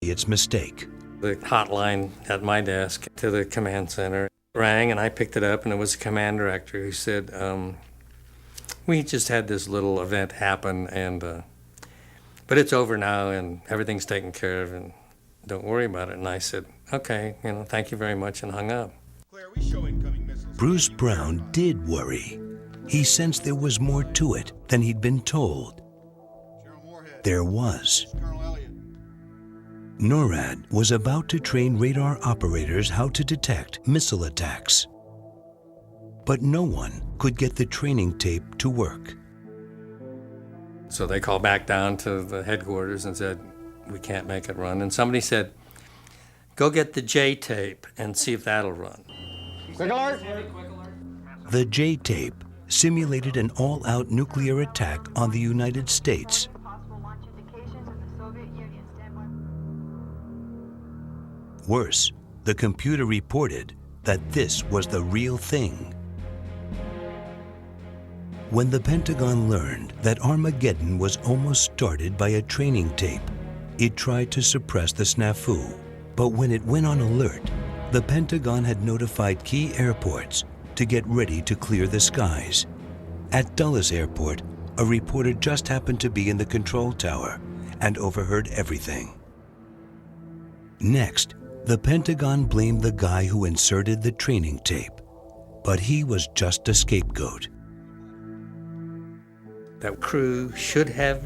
its mistake. The hotline at my desk to the command center rang, and I picked it up, and it was the command director who said, we just had this little event happen, and but it's over now, and everything's taken care of, and don't worry about it. And I said, okay, thank you very much, and hung up. Bruce Brown did worry. He sensed there was more to it than he'd been told. There was. NORAD was about to train radar operators how to detect missile attacks. But no one could get the training tape to work. So they called back down to the headquarters and said, we can't make it run. And somebody said, go get the J tape and see if that'll run. Quick alert! The J tape simulated an all-out nuclear attack on the United States. Worse, the computer reported that this was the real thing. When the Pentagon learned that Armageddon was almost started by a training tape, it tried to suppress the snafu. But when it went on alert, the Pentagon had notified key airports to get ready to clear the skies. At Dulles Airport, a reporter just happened to be in the control tower and overheard everything. Next, the Pentagon blamed the guy who inserted the training tape, but he was just a scapegoat. That crew should have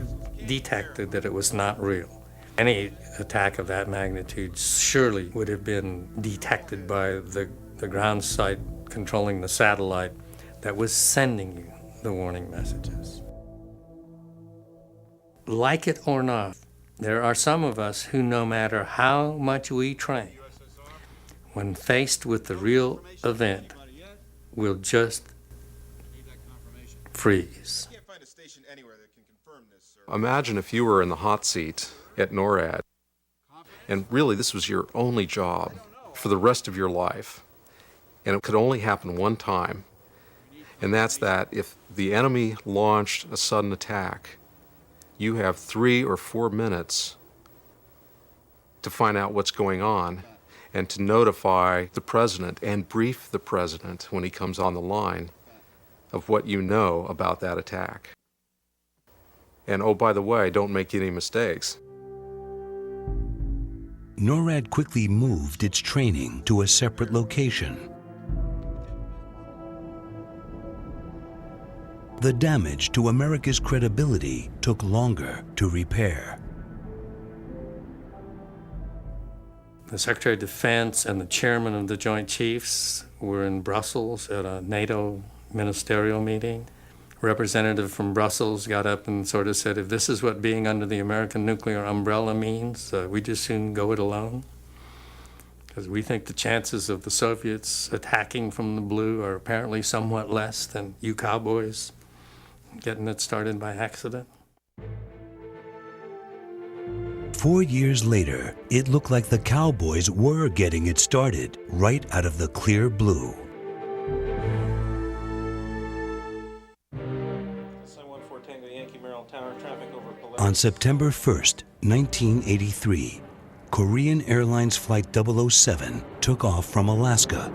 detected that it was not real. Any attack of that magnitude surely would have been detected by the ground site controlling the satellite that was sending you the warning messages. Like it or not, there are some of us who, no matter how much we train, when faced with the real event, will just freeze. Imagine if you were in the hot seat at NORAD, and really this was your only job for the rest of your life, and it could only happen one time, and that's that if the enemy launched a sudden attack, you have 3 or 4 minutes to find out what's going on and to notify the president and brief the president when he comes on the line of what you know about that attack. And oh, by the way, don't make any mistakes. NORAD quickly moved its training to a separate location. The damage to America's credibility took longer to repair. The Secretary of Defense and the chairman of the Joint Chiefs were in Brussels at a NATO ministerial meeting. A representative from Brussels got up and sort of said, if this is what being under the American nuclear umbrella means, we just soon go it alone. Because we think the chances of the Soviets attacking from the blue are apparently somewhat less than you cowboys getting it started by accident. 4 years later, it looked like the Cowboys were getting it started right out of the clear blue. On September 1st, 1983, Korean Airlines Flight 007 took off from Alaska